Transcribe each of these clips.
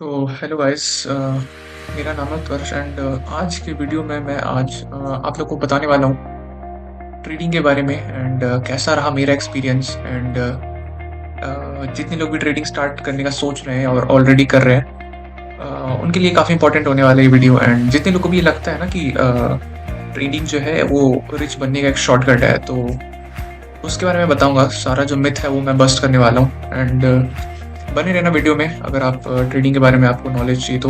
तो hello guys. मेरा नाम है उत्कर्ष एंड आज की वीडियो में मैं आप लोग को बताने वाला हूँ ट्रेडिंग के बारे में एंड कैसा रहा मेरा एक्सपीरियंस एंड जितने लोग भी ट्रेडिंग स्टार्ट करने का सोच रहे हैं और ऑलरेडी कर रहे हैं उनके लिए काफ़ी इंपॉर्टेंट होने वाला है ये वीडियो। एंड जितने लोगों को भी ये लगता है ना कि ट्रेडिंग जो है वो रिच बनने का एक शॉर्टकट है, तो उसके बारे में बताऊंगा। सारा जो मिथ है वो मैं बस्ट करने वाला हूँ एंड बने रहना वीडियो में अगर आप ट्रेडिंग के बारे में आपको नॉलेज चाहिए तो,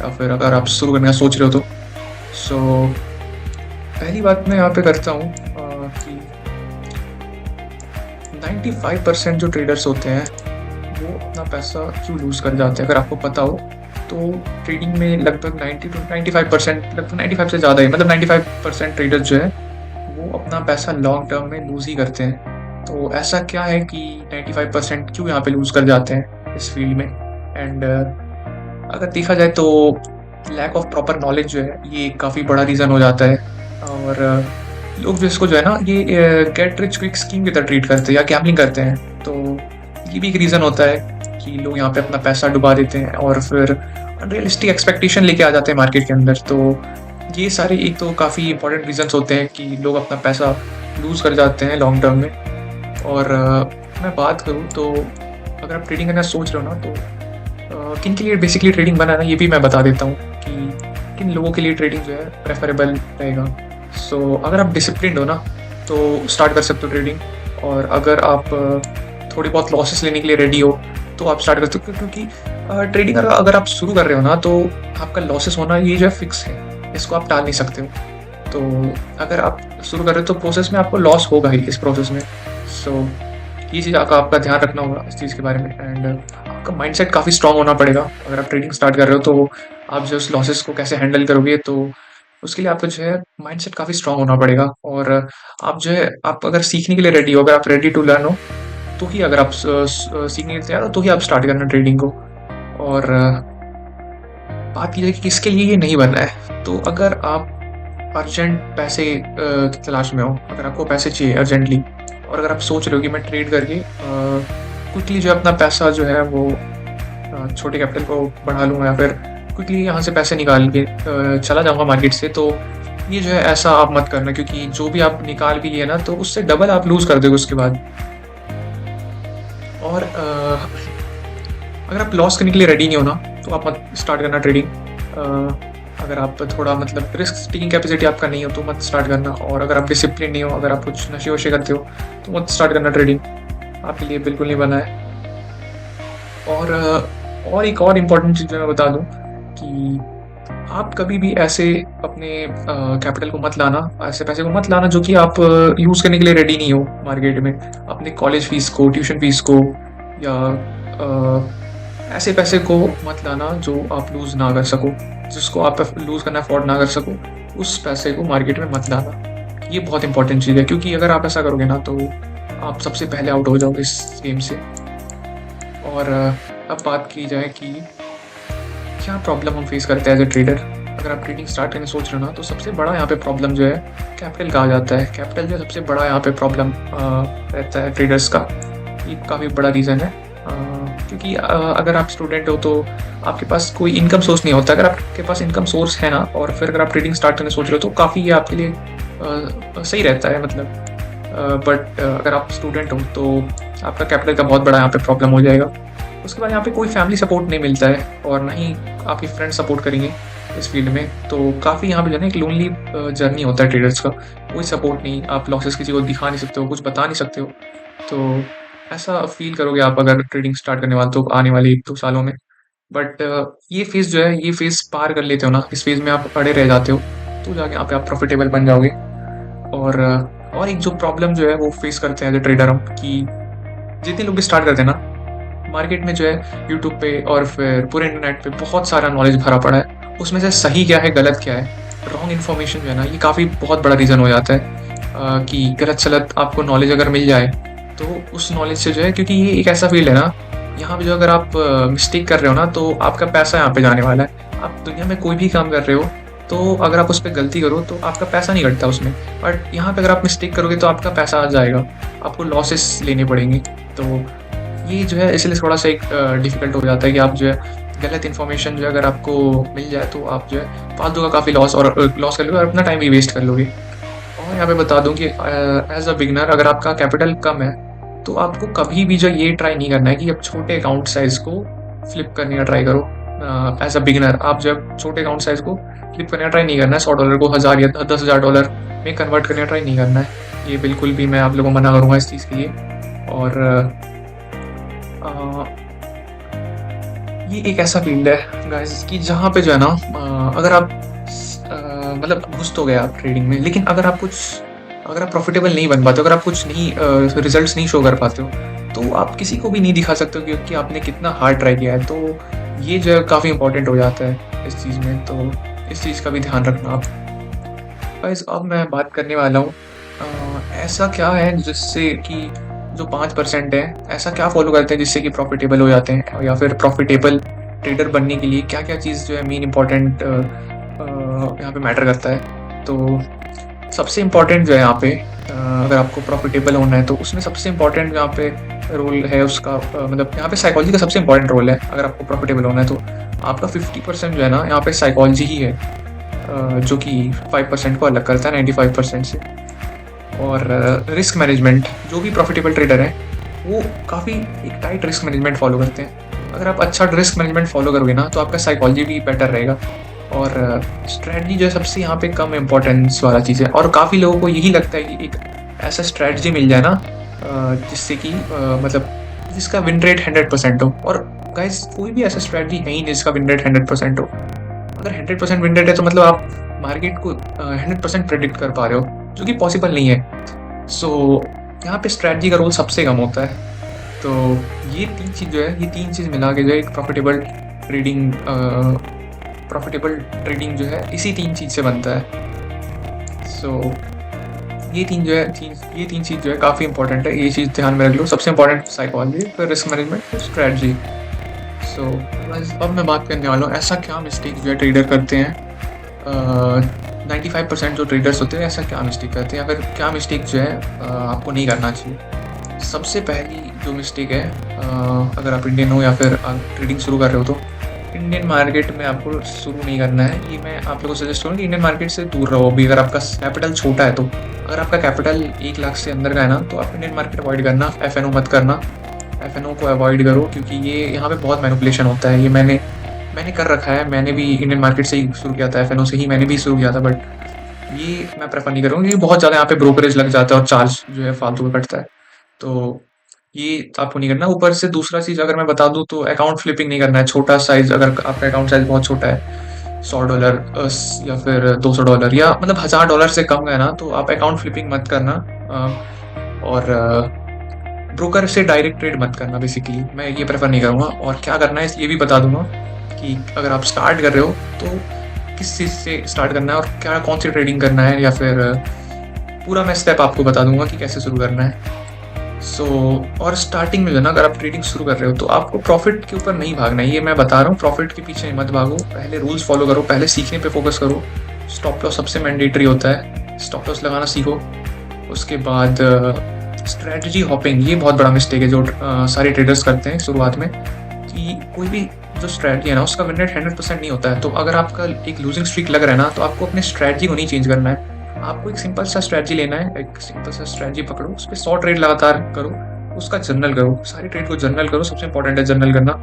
या फिर अगर आप शुरू करने का सोच रहे हो तो। सो पहली बात मैं यहाँ पे करता हूँ कि 95% जो ट्रेडर्स होते हैं वो अपना पैसा क्यों लूज़ कर जाते हैं। अगर आपको पता हो तो ट्रेडिंग में लगभग 90 टू 95%, लगभग 95 से ज़्यादा ही, मतलब 95% ट्रेडर्स जो है वो अपना पैसा लॉन्ग टर्म में लूज़ ही करते हैं। तो ऐसा क्या है कि 95% क्यों यहाँ पे लूज़ कर जाते हैं इस फील्ड में। एंड अगर देखा जाए तो लैक ऑफ प्रॉपर नॉलेज जो है ये काफ़ी बड़ा रीज़न हो जाता है। और लोग जो इसको जो है ना ये गेट रिच क्विक स्कीम की तरह ट्रीट करते हैं या गैम्बलिंग करते हैं। तो ये भी एक रीज़न होता है कि लोग यहाँ पे अपना पैसा डुबा देते हैं और फिर अनरियलिस्टिक एक्सपेक्टेशन लेके आ जाते हैं मार्केट के अंदर। तो ये सारे एक तो काफ़ी इंपॉर्टेंट रीजंस होते हैं कि लोग अपना पैसा लूज़ कर जाते हैं लॉन्ग टर्म में। और मैं बात करूँ तो अगर आप ट्रेडिंग करना सोच रहे हो ना तो किन के लिए बेसिकली ट्रेडिंग बनाना ये भी मैं बता देता हूँ कि किन लोगों के लिए ट्रेडिंग जो है प्रेफरेबल रहेगा। सो अगर आप डिसिप्लिन्ड हो ना तो स्टार्ट कर सकते हो ट्रेडिंग। और अगर आप थोड़ी बहुत लॉसेस लेने के लिए रेडी हो तो आप स्टार्ट कर सकते हो, क्योंकि ट्रेडिंग अगर आप शुरू कर रहे हो ना तो आपका लॉसेस होना ये जो है फिक्स है, इसको आप टाल नहीं सकते हो। तो अगर आप शुरू कर रहे हो तो प्रोसेस में आपको लॉस होगा ही इस प्रोसेस में। सो ये चीज़ आपका ध्यान रखना होगा इस चीज़ के बारे में। एंड आपका माइंडसेट काफ़ी स्ट्रांग होना पड़ेगा। अगर आप ट्रेडिंग स्टार्ट कर रहे हो तो आप जो उस लॉसेस को कैसे हैंडल करोगे, तो उसके लिए आपका जो है माइंडसेट काफ़ी स्ट्रांग होना पड़ेगा। और आप जो है आप अगर सीखने के लिए रेडी हो, अगर आप रेडी टू लर्न हो तो ही, अगर आप सीखने के लिए तैयार हो तो ही आप स्टार्ट करना ट्रेडिंग को। और बात की जाए कि किसके लिए ये नहीं बन रहा है, तो अगर आप अर्जेंट पैसे की तलाश में हो, अगर आपको पैसे चाहिए अर्जेंटली और अगर आप सोच रहे हो कि मैं ट्रेड करके क्विकली जो है अपना पैसा जो है वो छोटे कैपिटल को बढ़ा लूँगा या फिर क्विकली यहाँ से पैसे निकाल के चला जाऊँगा मार्केट से, तो ये जो है ऐसा आप मत करना, क्योंकि जो भी आप निकाल भी लिए ना तो उससे डबल आप लूज़ कर दोगे उसके बाद। और अगर आप लॉस करने के लिए रेडी नहीं हो ना तो आप मत स्टार्ट करना ट्रेडिंग। अगर आप थोड़ा मतलब रिस्क टेकिंग कैपेसिटी आपका नहीं हो तो मत स्टार्ट करना। और अगर आप डिसिप्लिन नहीं हो, अगर आप कुछ नशे वशे करते हो तो मत स्टार्ट करना ट्रेडिंग, आपके लिए बिल्कुल नहीं बना है। और एक और इम्पॉर्टेंट चीज़ जो मैं बता दूँ कि आप कभी भी ऐसे अपने कैपिटल को मत लाना, ऐसे पैसे को मत लाना जो कि आप यूज़ करने के लिए रेडी नहीं हो मार्केट में। अपने कॉलेज फीस को, ट्यूशन फीस को, या ऐसे पैसे को मत लाना जो आप लूज़ ना कर सको, जिसको आप लूज़ करना अफोर्ड ना कर सको, उस पैसे को मार्केट में मत लाना। ये बहुत इंपॉर्टेंट चीज़ है, क्योंकि अगर आप ऐसा करोगे ना तो आप सबसे पहले आउट हो जाओगे इस गेम से। और अब बात की जाए कि क्या प्रॉब्लम हम फेस करते हैं एज ए ट्रेडर। अगर आप ट्रेडिंग स्टार्ट करने सोच रहे हो ना तो सबसे बड़ा यहाँ पे प्रॉब्लम जो है कैपिटल का आ जाता है। कैपिटल जो सबसे बड़ा यहाँ पे प्रॉब्लम रहता है ट्रेडर्स का। ये काफ़ी बड़ा रीज़न है, क्योंकि अगर आप स्टूडेंट हो तो आपके पास कोई इनकम सोर्स नहीं होता। अगर आपके पास इनकम सोर्स है ना और फिर अगर आप ट्रेडिंग स्टार्ट करने सोच रहे हो तो काफ़ी ये आपके लिए सही रहता है, मतलब। बट अगर आप स्टूडेंट हो तो आपका कैपिटल का बहुत बड़ा यहाँ पे प्रॉब्लम हो जाएगा। उसके बाद यहाँ पे कोई फैमिली सपोर्ट नहीं मिलता है और ना ही आपके फ्रेंड्स सपोर्ट करेंगे इस फील्ड में। तो काफ़ी यहाँ पे जो है एक लोनली जर्नी होता है ट्रेडर्स का। कोई सपोर्ट नहीं, आप लॉसेस किसी को दिखा नहीं सकते हो, कुछ बता नहीं सकते हो। तो ऐसा फील करोगे आप अगर ट्रेडिंग स्टार्ट करने वाले तो आने वाले 1-2 सालों में। बट ये फेज़ जो है, ये फेज़ पार कर लेते हो ना, इस फेज़ में आप अड़े रह जाते हो तो जाके यहाँ पे आप प्रॉफिटेबल बन जाओगे। और एक जो प्रॉब्लम जो है वो फेस करते हैं एज ए ट्रेडर हम, कि जितने लोग भी स्टार्ट करते हैं ना मार्केट में जो है यूट्यूब पे और फिर पूरे इंटरनेट पे बहुत सारा नॉलेज भरा पड़ा है। उसमें से सही क्या है गलत क्या है, रॉन्ग इन्फॉर्मेशन जो है ना ये काफ़ी बहुत बड़ा रीज़न हो जाता है कि गलत सलत आपको नॉलेज अगर मिल जाए तो उस नॉलेज से जो है, क्योंकि ये एक ऐसा फील्ड है ना यहाँ पे जो अगर आप मिस्टेक कर रहे हो ना तो आपका पैसा यहाँ पे जाने वाला है। आप दुनिया में कोई भी काम कर रहे हो तो अगर आप उस पर गलती करो तो आपका पैसा नहीं कटता उसमें, बट यहाँ पे अगर आप मिस्टेक करोगे तो आपका पैसा आ जाएगा, आपको लॉसेस लेने पड़ेंगे। तो ये जो है इसलिए थोड़ा सा एक डिफ़िकल्ट हो जाता है कि आप जो है गलत इन्फॉर्मेशन जो है अगर आपको मिल जाए तो आप जो है फालतू का काफ़ी लॉस कर लोगे और अपना टाइम भी वेस्ट कर लोगे। और यहाँ पे बता दूँ कि एज अ बिगनर अगर आपका कैपिटल कम है तो आपको कभी भी जो ये ट्राई नहीं करना है कि आप छोटे अकाउंट साइज़ को फ्लिप करने का ट्राई करो। एज अ बिगनर आप जब छोटे अकाउंट साइज़ को फ्लिप करने का ट्राई नहीं करना है, $100 को 1000 या $10,000 में कन्वर्ट करने का ट्राई नहीं करना है। ये बिल्कुल भी मैं आप लोगों को मना करूँगा इस चीज़ के लिए। और ये एक ऐसा फील्ड है गाइस कि जहाँ पे जो है ना अगर आप मतलब घुस तो गए आप ट्रेडिंग में, लेकिन अगर आप प्रॉफिटेबल नहीं बन पाते, अगर आप कुछ नहीं रिजल्ट्स नहीं शो कर पाते हो, तो आप किसी को भी नहीं दिखा सकते हो कि आपने कितना हार्ड ट्राई किया है। तो ये जो है काफ़ी इंपॉर्टेंट हो जाता है इस चीज़ में, तो इस चीज़ का भी ध्यान रखना आप। गाइस अब मैं बात करने वाला हूँ ऐसा क्या है जिससे कि जो 5% है, ऐसा क्या फॉलो करते हैं जिससे कि प्रॉफिटेबल हो जाते हैं, या फिर प्रॉफिटेबल ट्रेडर बनने के लिए क्या क्या चीज़ जो है मेन इम्पॉर्टेंट यहाँ पे मैटर करता है। तो सबसे इम्पॉर्टेंट जो है यहाँ पे अगर आपको प्रॉफिटेबल होना है तो उसमें सबसे इम्पॉर्टेंट यहाँ पे रोल है उसका मतलब यहाँ पे साइकोलॉजी का सबसे इम्पॉर्टेंट रोल है। अगर आपको प्रॉफिटेबल होना है तो आपका 50% जो है ना यहाँ पे साइकोलॉजी ही है, जो कि 5% को अलग करता है 95% से। और रिस्क मैनेजमेंट, जो भी प्रॉफिटेबल ट्रेडर है वो काफ़ी एक टाइट रिस्क मैनेजमेंट फॉलो करते हैं। अगर आप अच्छा रिस्क मैनेजमेंट फॉलो करोगे ना तो आपका साइकोलॉजी भी बेटर रहेगा। और स्ट्रेटजी जो है सबसे यहाँ पे कम इम्पोर्टेंस वाला चीज़ है, और काफ़ी लोगों को यही लगता है कि एक ऐसा स्ट्रेटजी मिल जाए ना जिससे कि मतलब जिसका विन रेट 100% हो। और गाइस कोई भी ऐसा स्ट्रेटजी है ही नहीं जिसका विन रेट 100% हो। अगर 100% विन रेट है तो मतलब आप मार्केट को 100% प्रेडिक्ट कर पा रहे हो, जो कि पॉसिबल नहीं है। सो यहाँ पे स्ट्रेटजी का रोल सबसे कम होता है। तो ये तीन चीज़ मिला के जो है एक प्रॉफिटेबल ट्रेडिंग जो है इसी 3 चीज़ से बनता है। सो ये तीन चीज़ जो है काफ़ी इंपॉर्टेंट है, ये चीज़ ध्यान में रख लो। सबसे इंपॉर्टेंट साइकोलॉजी, फिर रिस्क मैनेजमेंट, फिर स्ट्रेटजी। सो अब मैं बात करने वाला हूँ ऐसा क्या मिस्टेक जो है ट्रेडर करते हैं। 95% जो ट्रेडर्स होते हैं ऐसा क्या मिस्टेक करते हैं, या फिर क्या मिस्टेक जो है आपको नहीं करना चाहिए। सबसे पहली जो मिस्टेक है, अगर आप इंडियन हो या फिर आप ट्रेडिंग शुरू कर रहे हो तो इंडियन मार्केट में आपको शुरू नहीं करना है। ये मैं आप लोगों को सजेस्ट करूँगा कि इंडियन मार्केट से दूर रहो। अभी अगर आपका कैपिटल छोटा है तो, अगर आपका कैपिटल 1 लाख से अंदर का है ना तो आप इंडियन मार्केट अवॉइड करना, FNO मत करना, FNO को अवॉइड करो, क्योंकि ये यहाँ पे बहुत मैनिपुलेशन होता है। ये मैंने कर रखा है, मैंने भी इंडियन मार्केट से ही शुरू किया था, FNO से ही मैंने भी शुरू किया था, बट ये मैं प्रेफर नहीं करूँगा क्योंकि बहुत ज़्यादा यहाँ पे ब्रोकरेज लग जाता है और चार्ज जो है फालतू का कटता है। तो ये आपको नहीं करना। ऊपर से दूसरा चीज़ अगर मैं बता दूँ तो अकाउंट फ्लिपिंग नहीं करना है। छोटा साइज़, अगर आपका अकाउंट साइज़ बहुत छोटा है, $100 या फिर $200 या मतलब $1000 से कम का है ना, तो आप अकाउंट फ्लिपिंग मत करना। और ब्रोकर से डायरेक्ट ट्रेड मत करना। बेसिकली मैं ये प्रेफर नहीं करूँगा। और क्या करना है ये भी बता दूंगा कि अगर आप स्टार्ट कर रहे हो तो किस चीज़ से स्टार्ट करना है और क्या कौन सी ट्रेडिंग करना है, या फिर पूरा मैं स्टेप आपको बता दूंगा कि कैसे शुरू करना है। और स्टार्टिंग में जो ना, अगर आप ट्रेडिंग शुरू कर रहे हो तो आपको प्रॉफिट के ऊपर नहीं भागना है, ये मैं बता रहा हूँ। प्रॉफिट के पीछे मत भागो, पहले रूल्स फॉलो करो, पहले सीखने पे फोकस करो। स्टॉप लॉस सबसे मैंडेटरी होता है, स्टॉप लॉस लगाना सीखो। उसके बाद स्ट्रेटजी हॉपिंग, ये बहुत बड़ा मिस्टेक है जो सारे ट्रेडर्स करते हैं शुरुआत में, कि कोई भी जो स्ट्रेटजी है ना उसका विन रेट 100% नहीं होता है। तो अगर आपका एक लूजिंग स्ट्रीक लग रहा है ना तो आपको अपने स्ट्रेटजी को नहीं चेंज करना है। आपको एक सिंपल सा स्ट्रेटजी लेना है, एक सिंपल सा स्ट्रेटजी पकड़ो, उस पर 100 ट्रेड लगातार करो, उसका जर्नल करो, सारी ट्रेड को जर्नल करो। सबसे इंपॉर्टेंट है जर्नल करना।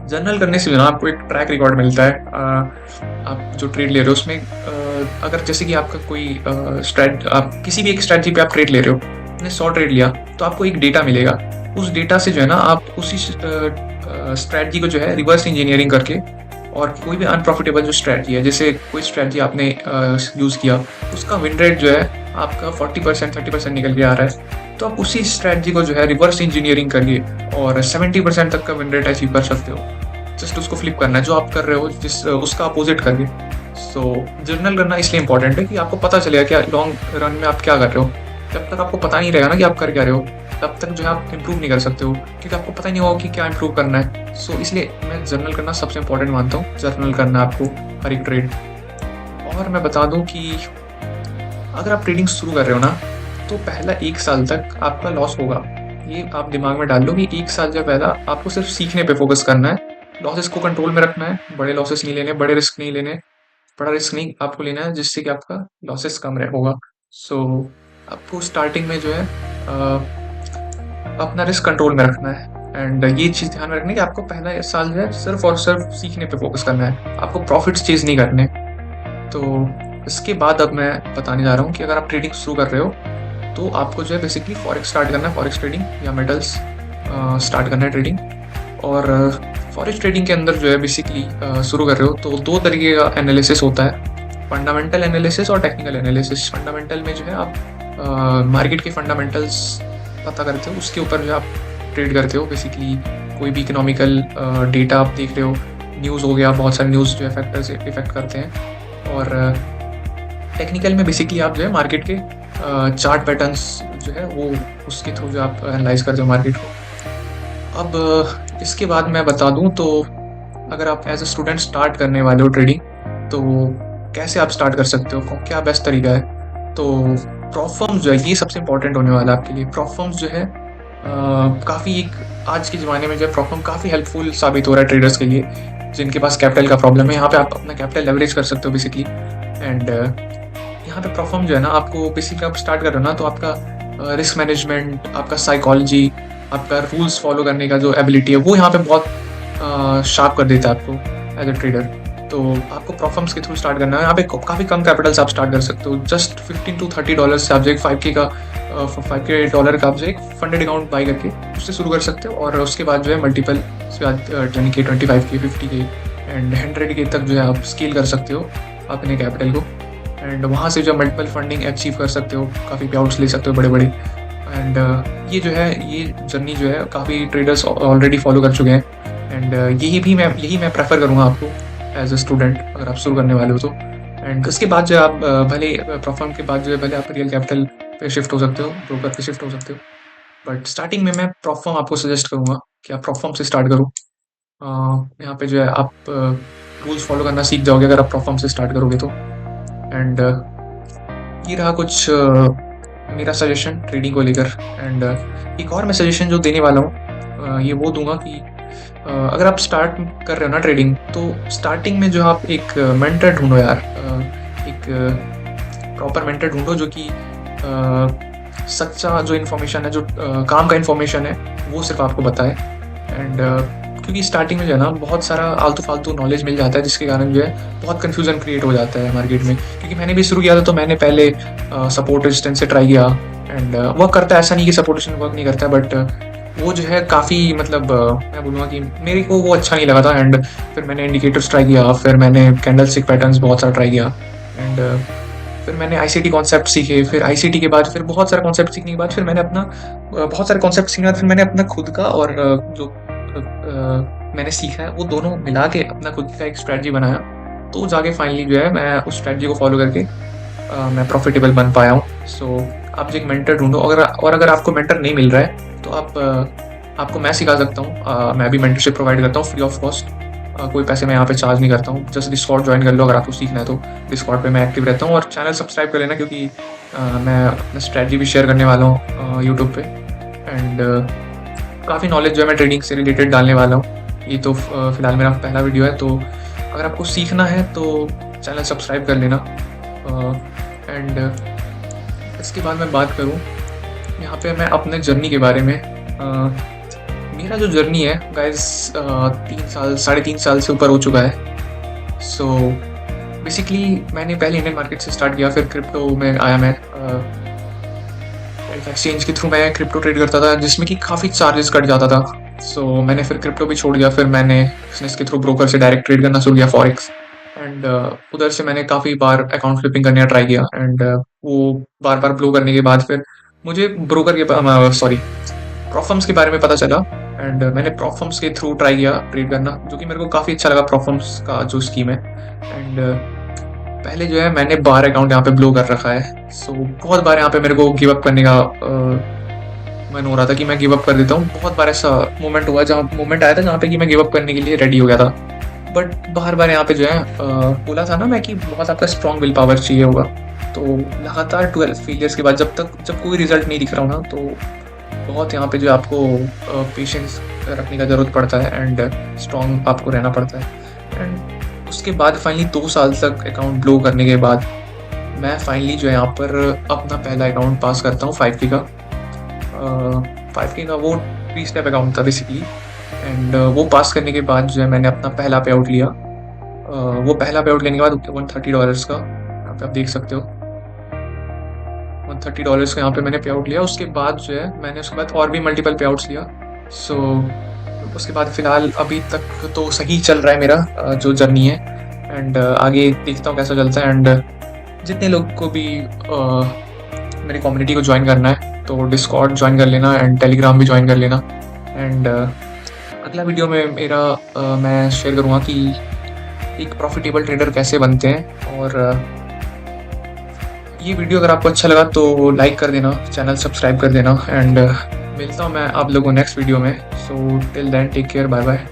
जर्नल करने से ना आपको एक ट्रैक रिकॉर्ड मिलता है। आप जो ट्रेड ले रहे हो उसमें अगर जैसे कि आपका कोई आप किसी भी एक स्ट्रेटजी पे आप ट्रेड ले रहे हो, आपने 100 ट्रेड लिया तो आपको एक डेटा मिलेगा। उस डेटा से जो है ना आप उसी स्ट्रेटजी को जो है रिवर्स इंजीनियरिंग करके, और कोई भी अनप्रॉफिटेबल जो स्ट्रेटजी है, जैसे कोई स्ट्रेटजी आपने यूज़ किया, उसका विन रेट जो है आपका 40% 30% निकल के आ रहा है, तो आप उसी स्ट्रेटजी को जो है रिवर्स इंजीनियरिंग करिए और 70% तक का विन रेट अचीव कर सकते हो। जस्ट उसको फ्लिप करना है जो आप कर रहे हो, उसका अपोजिट करिए। जर्नल करना इसलिए इंपॉर्टेंट है कि आपको पता चलेगा कि लॉन्ग रन में आप क्या कर रहे हो। जब तक आपको पता नहीं रहेगा ना कि आप कर क्या रहे हो, तब तक जो है आप इम्प्रूव नहीं कर सकते हो, क्योंकि आपको पता ही नहीं होगा कि क्या इम्प्रूव करना है। इसलिए मैं जर्नल करना सबसे इंपॉर्टेंट मानता हूँ। जर्नल करना आपको हर एक ट्रेड। और मैं बता दूँ कि अगर आप ट्रेडिंग शुरू कर रहे हो ना तो पहला 1 साल तक आपका लॉस होगा। ये आप दिमाग में डाल लो कि 1 साल जो पहला आपको सिर्फ सीखने पे फोकस करना है। लॉसेस को कंट्रोल में रखना है, बड़े लॉसेस नहीं लेने, बड़े रिस्क नहीं लेने, बड़ा रिस्क नहीं आपको लेना है जिससे कि आपका लॉसेस कम रहे होगा। सो आपको स्टार्टिंग में जो है अपना रिस्क कंट्रोल में रखना है, एंड ये चीज़ ध्यान में रखनी है कि आपको पहला साल जो है सिर्फ और सिर्फ सीखने पे फोकस करना है, आपको प्रॉफिट्स चेज़ नहीं करने। तो इसके बाद अब मैं बताने जा रहा हूँ कि अगर आप ट्रेडिंग शुरू कर रहे हो तो आपको जो है बेसिकली फॉरेक्स स्टार्ट करना है, फॉरेक्स ट्रेडिंग या मेटल्स स्टार्ट करना है ट्रेडिंग। और फॉरेक्स ट्रेडिंग के अंदर जो है बेसिकली शुरू कर रहे हो तो दो तरीके का एनालिसिस होता है, फंडामेंटल एनालिसिस और टेक्निकल एनालिसिस। फंडामेंटल में जो है आप मार्केट के फंडामेंटल्स पता करते हो, उसके ऊपर जो आप ट्रेड करते हो। बेसिकली कोई भी इकोनॉमिकल डेटा आप देख रहे हो, न्यूज़ हो गया, बहुत सारे न्यूज़ जो है फैक्टर्स इफेक्ट करते हैं। और टेक्निकल में बेसिकली आप जो है मार्केट के चार्ट पैटर्न्स जो है वो उसके थ्रू जो आप एनालाइज करते हो मार्केट को। अब इसके बाद मैं बता दूं तो अगर आप एज ए स्टूडेंट स्टार्ट करने वाले हो ट्रेडिंग तो कैसे आप स्टार्ट कर सकते हो, क्या बेस्ट तरीका है। तो प्रॉफर्म्स जो है ये सबसे इंपॉर्टेंट होने वाला है आपके लिए। प्रॉफर्म्स जो है काफ़ी एक आज के ज़माने में जो है प्रॉफर्म काफ़ी हेल्पफुल साबित हो रहा है ट्रेडर्स के लिए जिनके पास कैपिटल का प्रॉब्लम है। यहाँ पे आप अपना कैपिटल लेवरेज कर सकते हो बेसिकली। एंड यहाँ पे प्रॉफर्म जो है ना, आपको बेसिकली आप स्टार्ट कर रहे हो ना तो आपका रिस्क मैनेजमेंट, आपका साइकोलॉजी, आपका रूल्स फॉलो करने का जो एबिलिटी है वो यहाँ पे बहुत शार्प कर देता है आपको एज ए ट्रेडर। तो आपको प्रॉफर्म्स के थ्रू स्टार्ट करना है। यहाँ पे काफ़ी कम कैपिटल से आप स्टार्ट कर सकते हो, जस्ट $15 to $30 से आप जो एक 5K का $5K का आप जो एक फंडेड अकाउंट बाई करके उससे शुरू कर सकते हो। और उसके बाद जो है मल्टीपल उसके बाद 10K, 25K, 50K and 100K तक जो है आप स्केल कर सकते हो अपने कैपिटल को। एंड वहाँ से जो मल्टीपल फंडिंग अचीव कर सकते हो, काफ़ी पे आउट्स ले सकते हो बड़े बड़े। एंड ये जो है ये जर्नी जो है काफ़ी ट्रेडर्स ऑलरेडी फॉलो कर चुके हैं। एंड यही मैं प्रेफर करूँगा आपको एज ए स्टूडेंट अगर आप शुरू करने वाले हो तो। एंड उसके बाद जो आप भले प्रॉफर्म के बाद जो है भले आप रियल कैपिटल पे शिफ्ट हो सकते हो, ब्रोकर पे शिफ्ट हो सकते हो, बट स्टार्टिंग में मैं प्रॉफर्म आपको सजेस्ट करूँगा कि आप प्रॉफर्म से स्टार्ट करो। यहाँ पे जो है आप रूल्स फॉलो करना सीख जाओगे अगर आप प्रॉफर्म से स्टार्ट करोगे तो। एंड ये रहा कुछ मेरा सजेशन ट्रेडिंग को लेकर। एंड एक और मैं सजेशन जो देने वाला हूँ ये वो दूंगा कि अगर आप स्टार्ट कर रहे हो ना ट्रेडिंग तो स्टार्टिंग में जो आप एक मेंटर ढूंढो यार, एक प्रॉपर मेंटर ढूंढो जो कि सच्चा जो इन्फॉर्मेशन है, जो काम का इन्फॉर्मेशन है वो सिर्फ आपको बताए। एंड क्योंकि स्टार्टिंग में जो है ना बहुत सारा आलतू फालतू नॉलेज मिल जाता है जिसके कारण जो है बहुत कन्फ्यूज़न क्रिएट हो जाता है मार्केट में। क्योंकि मैंने भी शुरू किया था तो मैंने पहले सपोर्ट रेजिस्टेंस से ट्राई किया एंड वर्क करता है, ऐसा नहीं कि सपोर्ट रेजिस्टेंस वर्क नहीं करता है, बट वो जो है काफ़ी मतलब मैं बोलूँगा कि मेरे को वो अच्छा नहीं लगा था। एंड फिर मैंने इंडिकेटर्स ट्राई किया, फिर मैंने कैंडल स्टिक पैटर्न्स बहुत सारा ट्राई किया। एंड फिर मैंने ICT कॉन्सेप्ट सीखे, फिर ICT के बाद फिर बहुत सारे कॉन्सेप्ट सीखने के बाद फिर मैंने अपना बहुत सारे कॉन्सेप्ट सीखने के बाद फिर मैंने अपना खुद का और जो मैंने सीखा है वो दोनों मिला के अपना खुद का एक स्ट्रेटजी बनाया। तो जाके फाइनली जो है मैं उस स्ट्रेटजी को फॉलो करके मैं प्रॉफिटेबल बन पाया हूँ। सो आप जो एक मेंटर ढूंढो, अगर आपको मेंटर नहीं मिल रहा है तो आपको मैं सिखा सकता हूँ। मैं भी मेंटरशिप प्रोवाइड करता हूँ फ्री ऑफ कॉस्ट, कोई पैसे मैं यहाँ पे चार्ज नहीं करता हूँ। जस्ट डिस्कॉर्ड ज्वाइन कर लो अगर आपको सीखना है तो। डिस्कॉर्ड पे मैं एक्टिव रहता हूँ और चैनल सब्सक्राइब कर लेना क्योंकि मैं अपना स्ट्रेटजी भी शेयर करने वाला हूँ यूट्यूब पे। एंड काफ़ी नॉलेज जो है मैं ट्रेडिंग से रिलेटेड डालने वाला हूँ। ये तो फिलहाल मेरा पहला वीडियो है, तो अगर आपको सीखना है तो चैनल सब्सक्राइब कर लेना। एंड इसके बाद मैं बात करूँ यहाँ पे मैं अपने जर्नी के बारे में। मेरा जो जर्नी है गाइस 3.5 साल से ऊपर हो चुका है। सो बेसिकली मैंने पहले इंडियन मार्केट से स्टार्ट किया, फिर क्रिप्टो में आया मैं। एक्सचेंज के थ्रू मैं क्रिप्टो ट्रेड करता था जिसमें कि काफ़ी चार्जेस कट जाता था। सो मैंने फिर क्रिप्टो भी छोड़ दिया, फिर मैंने बिजनेस के थ्रू ब्रोकर से डायरेक्ट ट्रेड करना शुरू किया फॉरेक्स। एंड उधर से मैंने काफ़ी बार अकाउंट फ्लिपिंग करने का ट्राई किया। एंड वो बार बार ब्लो करने के बाद फिर मुझे ब्रोकर के सॉरी प्रॉफर्म्स के बारे में पता चला। एंड मैंने प्रॉफर्म्स के थ्रू ट्राई किया ट्रेड करना, जो कि मेरे को काफ़ी अच्छा लगा प्रॉफर्म्स का जो स्कीम है। एंड पहले जो है मैंने 12 अकाउंट यहाँ पे ब्लो कर रखा है। सो बहुत बार यहाँ पे मेरे को गिव अप करने का मन हो रहा था कि मैं गिव अप कर देता हूँ। बहुत बार ऐसा मोमेंट आया था जहाँ पे कि मैं गिव अप करने के लिए रेडी हो गया था। बट बार यहाँ पे जो है बोला था ना मैं कि बहुत आपका स्ट्रॉन्ग विल पावर चाहिए होगा। तो लगातार 12 फेलियर्स के बाद जब कोई रिजल्ट नहीं दिख रहा हो ना, तो बहुत यहाँ पे जो आपको पेशेंस रखने का ज़रूरत पड़ता है एंड स्ट्रॉन्ग आपको रहना पड़ता है। एंड उसके बाद फाइनली 2 साल तक अकाउंट ब्लो करने के बाद मैं फाइनली जो है यहाँ पर अपना पहला अकाउंट पास करता हूँ 5K का। 5K का वो 3 स्टेप अकाउंट था बेसिकली। एंड वो पास करने के बाद जो है मैंने अपना पहला पे आउट लिया। वो पहला पे आउट लेने के बाद $130 का, यहाँ पे आप देख सकते हो, $130 का यहाँ पे मैंने पे आउट लिया। उसके बाद जो है मैंने उसके बाद और भी मल्टीपल पे आउट्स लिया। सो उसके बाद फ़िलहाल अभी तक तो सही चल रहा है मेरा जो जर्नी है। एंड आगे देखता हूँ कैसा चलता है। एंड जितने लोग को भी मेरी कम्युनिटी को ज्वाइन करना है तो डिस्कॉर्ड ज्वाइन कर लेना एंड टेलीग्राम भी ज्वाइन कर लेना। एंड अगला वीडियो में मैं शेयर करूँगा कि एक प्रॉफिटेबल ट्रेडर कैसे बनते हैं। और ये वीडियो अगर आपको अच्छा लगा तो लाइक कर देना, चैनल सब्सक्राइब कर देना। एंड मिलता हूँ मैं आप लोगों को नेक्स्ट वीडियो में। So till then take care, bye bye.